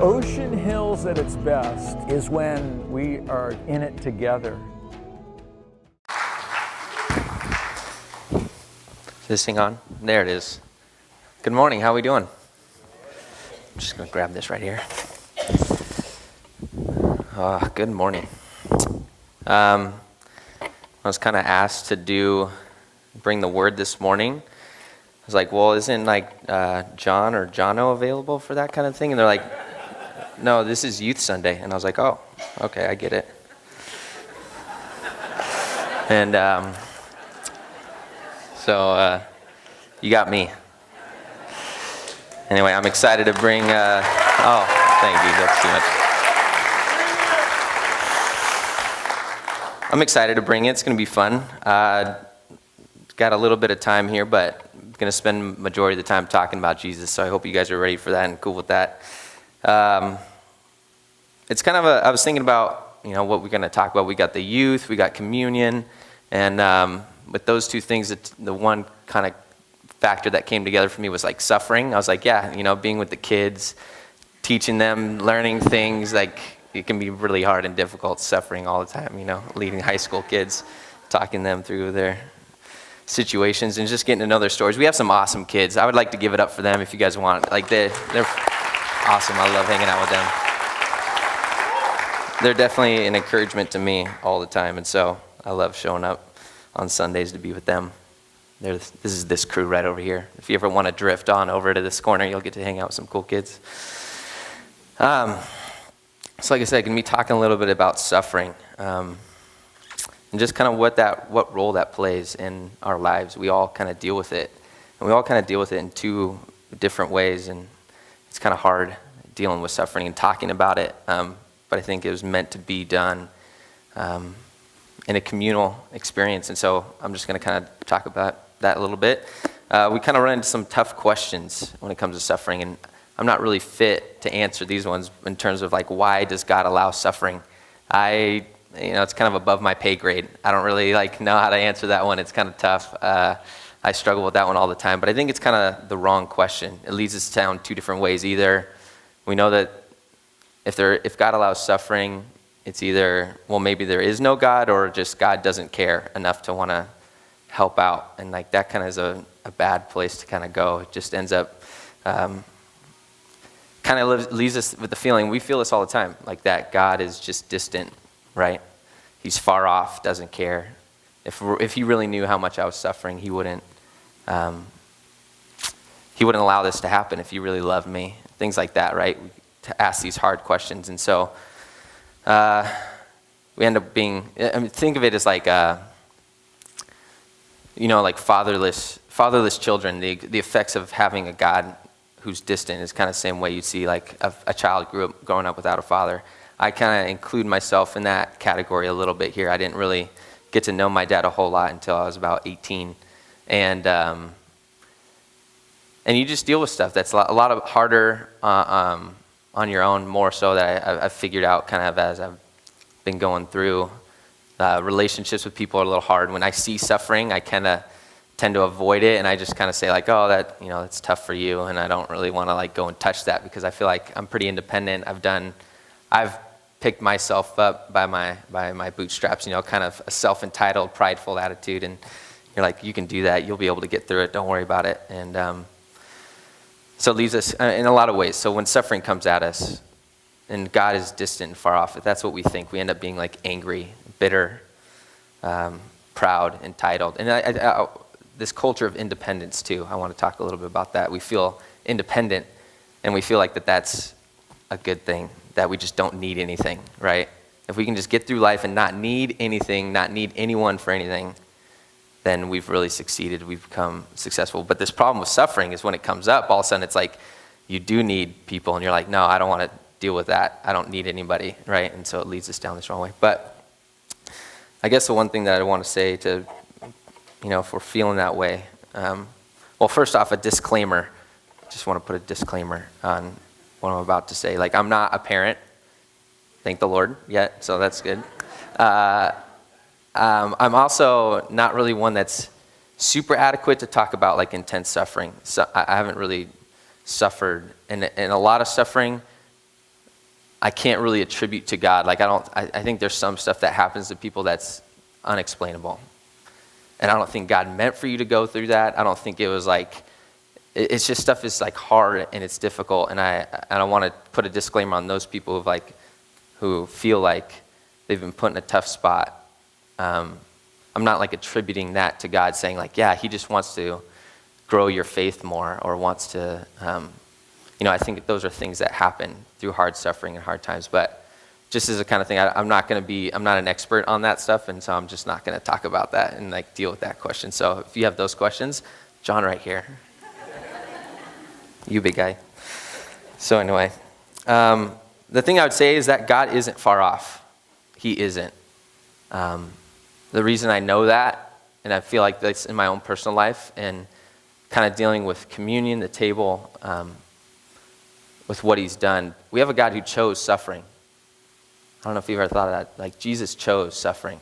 Ocean Hills at its best is when we are in it together. Is this thing on? There it is. Good morning, how are we doing? I'm just gonna grab this right here. Good morning. I was kind of asked to bring the word this morning. I was like, well, isn't John or Jono available for that kind of thing? And they're like, no, this is Youth Sunday. And I was like, oh, okay, I get it. And so you got me. Anyway, I'm excited to bring, oh, thank you, that's too much. I'm excited to bring it, it's gonna be fun. Got a little bit of time here, but I'm gonna spend majority of the time talking about Jesus, so I hope you guys are ready for that and cool with that. It's kind of I was thinking about, what we're gonna talk about. We got the youth, we got communion, and with those two things, the one kind of factor that came together for me was like suffering. I was like, yeah, being with the kids, teaching them, learning things, like it can be really hard and difficult suffering all the time, leading high school kids, talking them through their situations and just getting to know their stories. We have some awesome kids. I would like to give it up for them if you guys want. Like they're awesome. I love hanging out with them. They're definitely an encouragement to me all the time, and so I love showing up on Sundays to be with them. This is this crew right over here. If you ever want to drift on over to this corner, you'll get to hang out with some cool kids. So like I said, going to be talking a little bit about suffering, and just kind of what role that plays in our lives. We all kind of deal with it, and we all kind of deal with it in two different ways, and it's kind of hard dealing with suffering and talking about it, but I think it was meant to be done in a communal experience, and so I'm just going to kind of talk about that a little bit. We kind of run into some tough questions when it comes to suffering, and I'm not really fit to answer these ones in terms of like, why does God allow suffering? It's kind of above my pay grade. I don't really know how to answer that one. It's kind of tough. I struggle with that one all the time, but I think it's kind of the wrong question. It leads us down two different ways. Either we know that if God allows suffering, it's either, well, maybe there is no God, or just God doesn't care enough to want to help out. And that kind of is a bad place to kind of go. It just ends up kind of leaves us with the feeling, we feel this all the time, like that God is just distant, right? He's far off, doesn't care. If he really knew how much I was suffering, he wouldn't allow this to happen if he really loved me. Things like that, right? To ask these hard questions. And so we end up being, think of it as like fatherless children. The effects of having a God who's distant is kind of the same way you'd see like a child growing up without a father. I kind of include myself in that category a little bit here. I didn't really get to know my dad a whole lot until I was about 18. And you just deal with stuff that's a lot of harder on your own, more so that I've figured out kind of as I've been going through. Relationships with people are a little hard. When I see suffering, I kind of tend to avoid it, and I just kind of say like, oh, that's tough for you, and I don't really want to go and touch that, because I feel like I'm pretty independent. I've picked myself up by my bootstraps, kind of a self-entitled, prideful attitude, and you're like, you can do that, you'll be able to get through it, don't worry about it. And so it leaves us in a lot of ways. So when suffering comes at us, and God is distant and far off, if that's what we think, we end up being angry, bitter, proud, entitled. And this culture of independence too, I want to talk a little bit about that. We feel independent, and we feel like that's a good thing, that we just don't need anything, right? If we can just get through life and not need anything, not need anyone for anything, then we've really succeeded, we've become successful. But this problem with suffering is when it comes up, all of a sudden it's like, you do need people, and you're like, no, I don't want to deal with that. I don't need anybody, right? And so it leads us down this wrong way. But I guess the one thing that I want to say to, if we're feeling that way, well, first off, a disclaimer. Just want to put a disclaimer on what I'm about to say. I'm not a parent, thank the Lord, yet, so that's good. I'm also not really one that's super adequate to talk about intense suffering. So I haven't really suffered, and a lot of suffering I can't really attribute to God. Like I think there's some stuff that happens to people that's unexplainable. And I don't think God meant for you to go through that. I don't think it was like, it's just stuff is like hard and it's difficult. And I want to put a disclaimer on those people who feel like they've been put in a tough spot. I'm not like attributing that to God, saying like, yeah, he just wants to grow your faith more, or wants to, I think those are things that happen through hard suffering and hard times. But just as a kind of thing, I'm not an expert on that stuff, and so I'm just not going to talk about that and like deal with that question. So if you have those questions, John right here. You big guy. So anyway, the thing I would say is that God isn't far off. He isn't. The reason I know that, and I feel like that's in my own personal life, and kind of dealing with communion, the table, with what he's done, we have a God who chose suffering. I don't know if you've ever thought of that. Like, Jesus chose suffering.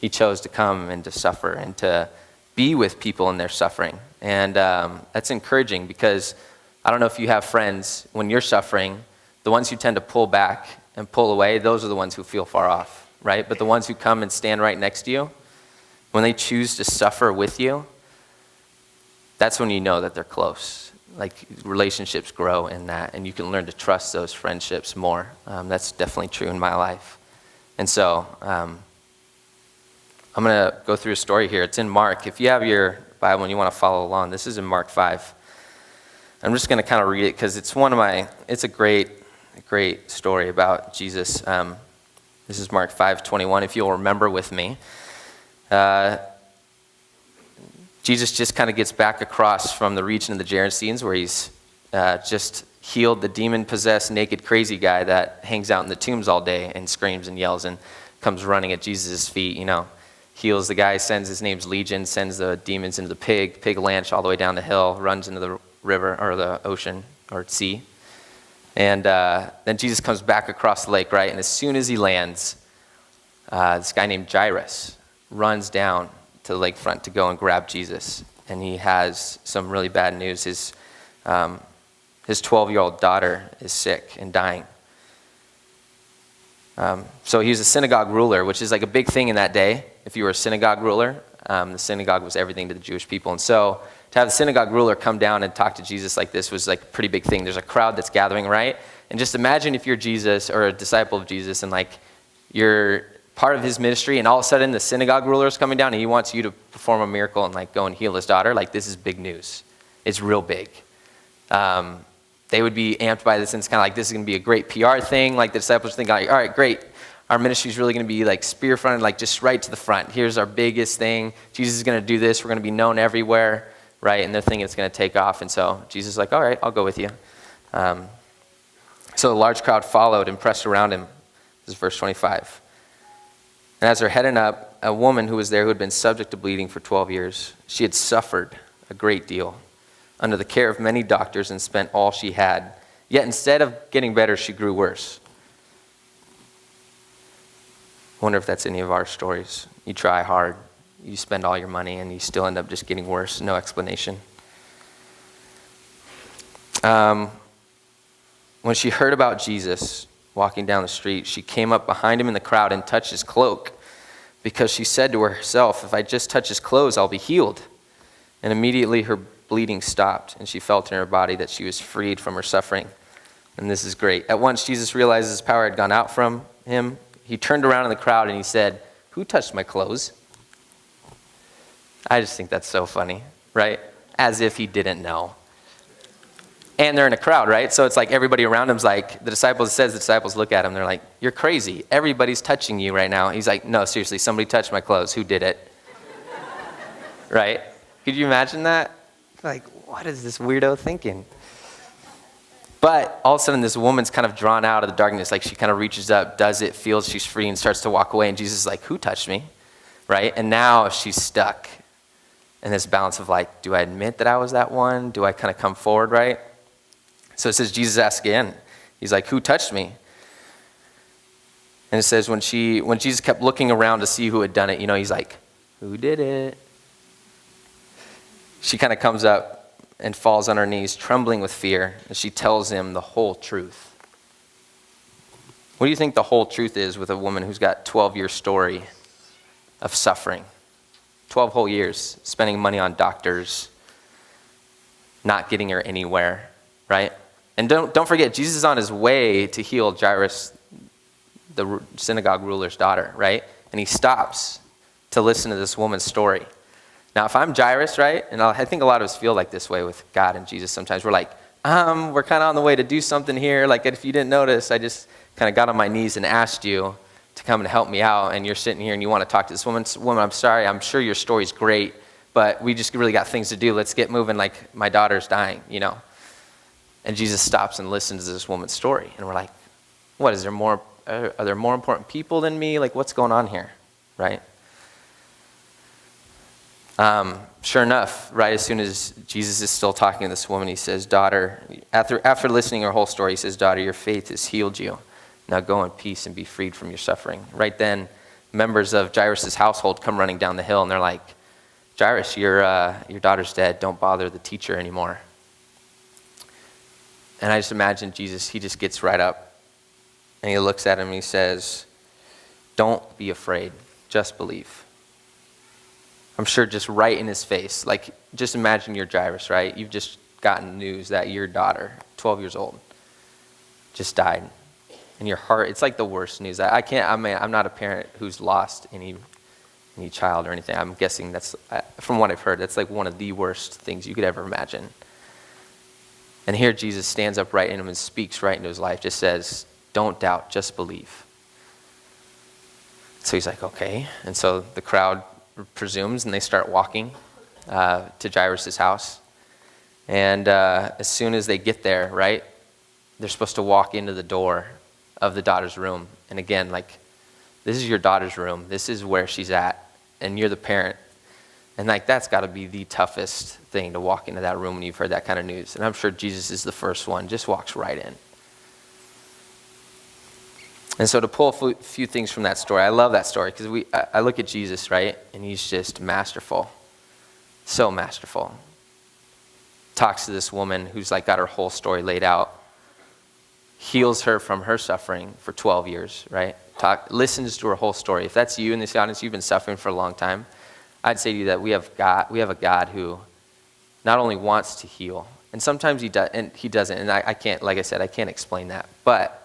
He chose to come and to suffer and to be with people in their suffering. And that's encouraging, because I don't know if you have friends, when you're suffering, the ones who tend to pull back and pull away, those are the ones who feel far off, right? But the ones who come and stand right next to you, when they choose to suffer with you, that's when you know that they're close. Like, relationships grow in that, and you can learn to trust those friendships more. That's definitely true in my life. And so I'm going to go through a story here. It's in Mark. If you have your Bible and you want to follow along, this is in Mark 5. I'm just going to kind of read it because it's it's a great story about Jesus. This is Mark 5:21, if you'll remember with me. Jesus just kind of gets back across from the region of the Gerasenes, where he's just healed the demon-possessed, naked, crazy guy that hangs out in the tombs all day and screams and yells and comes running at Jesus' feet, heals the guy, his name's Legion, sends the demons into the pig Lanch all the way down the hill, runs into the river or the ocean or sea. And then Jesus comes back across the lake, right? And as soon as he lands, this guy named Jairus runs down to the lakefront to go and grab Jesus. And he has some really bad news. His 12-year-old daughter is sick and dying. So he was a synagogue ruler, which is like a big thing in that day. If you were a synagogue ruler, the synagogue was everything to the Jewish people. And so to have the synagogue ruler come down and talk to Jesus like this was like a pretty big thing. There's a crowd that's gathering, right? And just imagine if you're Jesus or a disciple of Jesus, and like you're part of his ministry, and all of a sudden the synagogue ruler is coming down and he wants you to perform a miracle and like go and heal his daughter. Like, this is big news. It's real big. They would be amped by this, and it's kind of like, this is going to be a great PR thing. Like, the disciples think, like, all right, great. Our ministry is really going to be like spear fronted, like just right to the front. Here's our biggest thing. Jesus is going to do this. We're going to be known everywhere, right? And they're thinking it's going to take off. And so Jesus is like, all right, I'll go with you. So a large crowd followed and pressed around him. This is verse 25. And as they're heading up, a woman who was there who had been subject to bleeding for 12 years, she had suffered a great deal under the care of many doctors and spent all she had. Yet instead of getting better, she grew worse. I wonder if that's any of our stories. You try hard, you spend all your money, and you still end up just getting worse, no explanation. When she heard about Jesus walking down the street, she came up behind him in the crowd and touched his cloak, because she said to herself, if I just touch his clothes, I'll be healed. And immediately her bleeding stopped, and she felt in her body that she was freed from her suffering. And this is great. At once Jesus realized his power had gone out from him. He turned around in the crowd and he said, who touched my clothes? I just think that's so funny, right? As if he didn't know. And they're in a crowd, right? So it's like everybody around him's like, the disciples look at him, they're like, you're crazy. Everybody's touching you right now. He's like, no, seriously, somebody touched my clothes. Who did it? Right? Could you imagine that? Like, what is this weirdo thinking? But all of a sudden, this woman's kind of drawn out of the darkness. Like, she kind of reaches up, does it, feels she's free, and starts to walk away. And Jesus is like, who touched me? Right? And now she's stuck in this balance of like, do I admit that I was that one? Do I kind of come forward, right? So it says, Jesus asked again. He's like, who touched me? And it says, when Jesus kept looking around to see who had done it, he's like, who did it? She kind of comes up and falls on her knees, trembling with fear, and she tells him the whole truth. What do you think the whole truth is with a woman who's got 12-year story of suffering? 12 whole years, spending money on doctors, not getting her anywhere, right? And don't forget, Jesus is on his way to heal Jairus, the synagogue ruler's daughter, right? And he stops to listen to this woman's story. Now, if I'm Jairus, right, and I think a lot of us feel like this way with God and Jesus sometimes. We're like, we're kind of on the way to do something here. Like, if you didn't notice, I just kind of got on my knees and asked you to come and help me out, and you're sitting here and you want to talk to this woman. Woman, I'm sorry, I'm sure your story's great, but we just really got things to do. Let's get moving, like my daughter's dying, you know. And Jesus stops and listens to this woman's story. And we're like, what, is there more, are there more important people than me? Like, what's going on here, right? Sure enough, right as soon as Jesus is still talking to this woman, he says, daughter, after listening to her whole story, he says, daughter, your faith has healed you. Now go in peace and be freed from your suffering. Right then, members of Jairus' household come running down the hill, and they're like, Jairus, your daughter's dead. Don't bother the teacher anymore. And I just imagine Jesus, he just gets right up, and he looks at him and he says, don't be afraid, just believe. I'm sure just right in his face. Like, just imagine you're Jairus, right? You've just gotten news that your daughter, 12 years old, just died. And your heart, it's like the worst news. I'm not a parent who's lost any child or anything. I'm guessing that's, from what I've heard, that's like one of the worst things you could ever imagine. And here Jesus stands up right in him and speaks right into his life, just says, don't doubt, just believe. So he's like, okay. And so the crowd presumes, and they start walking to Jairus' house. And as soon as they get there, right, they're supposed to walk into the door of the daughter's room. And again, like, this is your daughter's room. This is where she's at. And you're the parent. And like, that's got to be the toughest thing, to walk into that room when you've heard that kind of news. And I'm sure Jesus is the first one, just walks right in. And so to pull a few things from that story, I love that story because I look at Jesus, right? And he's just masterful. So masterful. Talks to this woman who's like got her whole story laid out. Heals her from her suffering for 12 years, right? Listens to her whole story. If that's you in this audience, you've been suffering for a long time, I'd say to you that we have a God who not only wants to heal, and sometimes he does, and he doesn't, and I can't, like I said, I can't explain that, but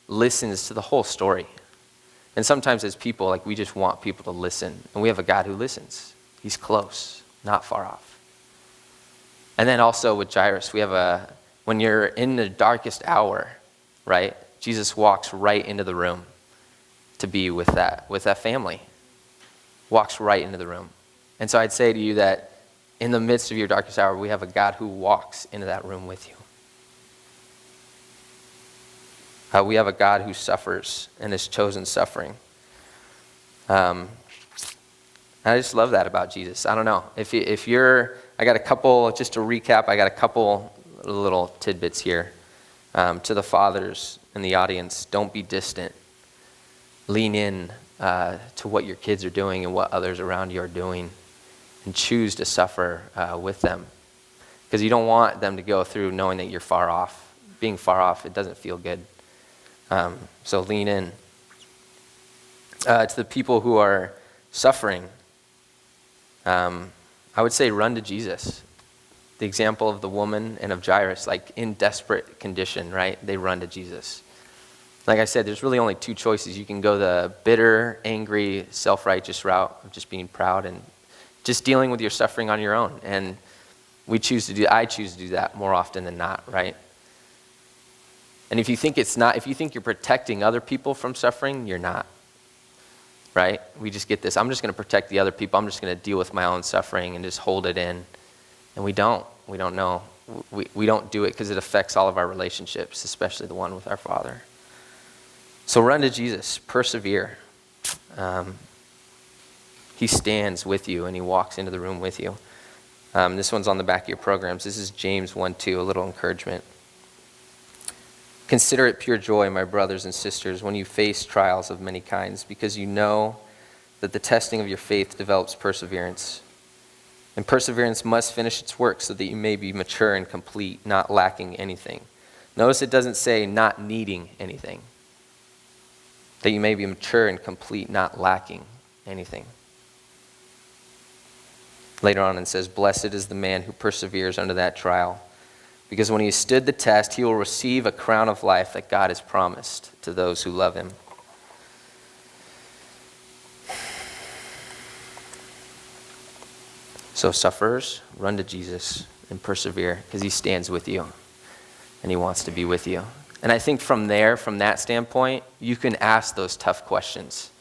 listens to the whole story. And sometimes as people, like, we just want people to listen, and we have a God who listens. He's close, not far off. And then also with Jairus, when you're in the darkest hour, right, Jesus walks right into the room to be with that family. Walks right into the room. And so I'd say to you that in the midst of your darkest hour, we have a God who walks into that room with you. We have a God who suffers and has chosen suffering. I just love that about Jesus. I don't know. I got a couple, just to recap, I got a couple little tidbits here. To the fathers in the audience, don't be distant. Lean in to what your kids are doing and what others around you are doing, and choose to suffer with them. Because you don't want them to go through knowing that you're far off. Being far off, it doesn't feel good. So lean in. To the people who are suffering, I would say run to Jesus. The example of the woman and of Jairus, like in desperate condition, right? They run to Jesus. Like I said, there's really only two choices. You can go the bitter, angry, self-righteous route of just being proud and just dealing with your suffering on your own. And I choose to do that more often than not, right? And if you think you're protecting other people from suffering, you're not, right? We just get this, I'm just going to protect the other people. I'm just going to deal with my own suffering and just hold it in. And we don't know. We don't do it because it affects all of our relationships, especially the one with our Father. So run to Jesus, persevere. He stands with you and he walks into the room with you. This one's on the back of your programs. This is James 1:2, a little encouragement. Consider it pure joy, my brothers and sisters, when you face trials of many kinds, because you know that the testing of your faith develops perseverance. And perseverance must finish its work so that you may be mature and complete, not lacking anything. Notice it doesn't say not needing anything. that you may be mature and complete, not lacking anything. Later on it says, blessed is the man who perseveres under that trial, because when he has stood the test, he will receive a crown of life that God has promised to those who love him. So sufferers, run to Jesus and persevere, because he stands with you and he wants to be with you. And I think from that standpoint, you can ask those tough questions.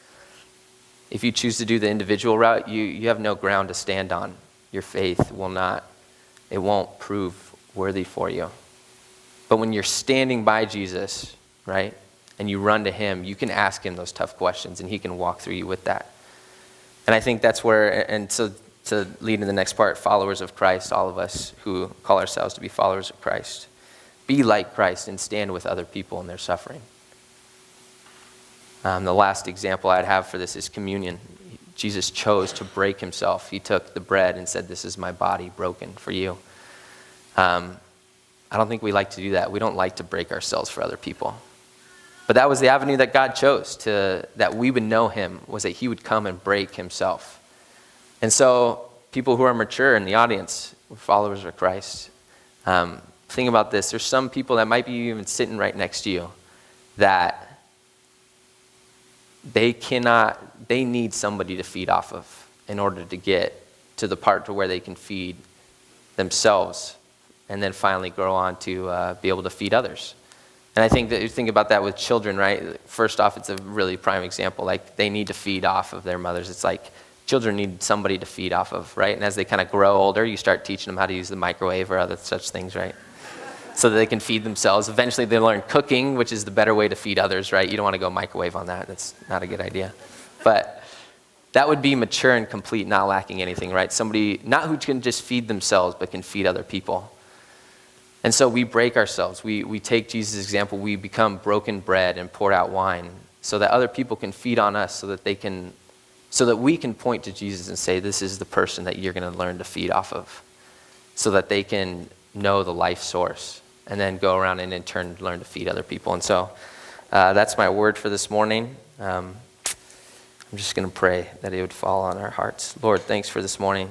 If you choose to do the individual route, you have no ground to stand on. Your faith won't prove worthy for you. But when you're standing by Jesus, right, and you run to him, you can ask him those tough questions and he can walk through you with that. And I think that's where, and so to lead in the next part, followers of Christ, all of us who call ourselves to be followers of Christ, be like Christ and stand with other people in their suffering. The last example I'd have for this is communion. Jesus chose to break himself. He took the bread and said, this is my body broken for you. I don't think we like to do that. We don't like to break ourselves for other people. But that was the avenue that God chose, that we would know him, was that he would come and break himself. And so people who are mature in the audience, followers of Christ, think about this. There's some people that might be even sitting right next to you that they need somebody to feed off of in order to get to the part to where they can feed themselves and then finally grow on to be able to feed others. And I think that you think about that with children, right? First off, it's a really prime example. Like, they need to feed off of their mothers. It's like children need somebody to feed off of, right? And as they kind of grow older, you start teaching them how to use the microwave or other such things, right? So that they can feed themselves. Eventually they learn cooking, which is the better way to feed others, right? You don't want to go microwave on that. That's not a good idea. But that would be mature and complete, not lacking anything, right? Somebody, not who can just feed themselves, but can feed other people. And so we break ourselves. We take Jesus' example. We become broken bread and poured out wine so that other people can feed on us, so that we can point to Jesus and say, this is the person that you're going to learn to feed off of, so that they can know the life source and then go around and in turn learn to feed other people. And so that's my word for this morning. I'm just going to pray that it would fall on our hearts. Lord, thanks for this morning.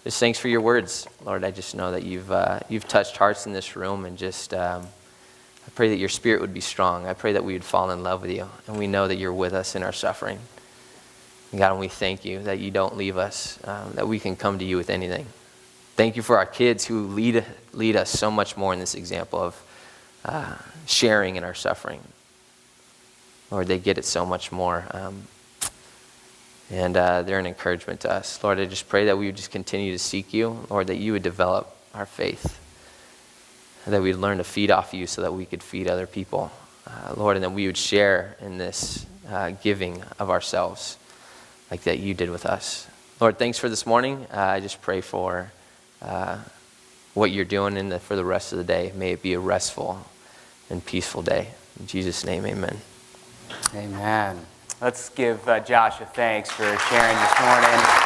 Just thanks for your words. Lord, I just know that you've touched hearts in this room, and just I pray that your spirit would be strong. I pray that we would fall in love with you, and we know that you're with us in our suffering. And God, and we thank you that you don't leave us, that we can come to you with anything. Thank you for our kids who lead us so much more in this example of sharing in our suffering. Lord, they get it so much more. And they're an encouragement to us. Lord, I just pray that we would just continue to seek you. Lord, that you would develop our faith. And that we'd learn to feed off you so that we could feed other people. Lord, and that we would share in this giving of ourselves like that you did with us. Lord, thanks for this morning. I just pray for what you're doing for the rest of the day. May it be a restful and peaceful day. In Jesus' name, amen. Amen. Let's give Josh a thanks for sharing this morning.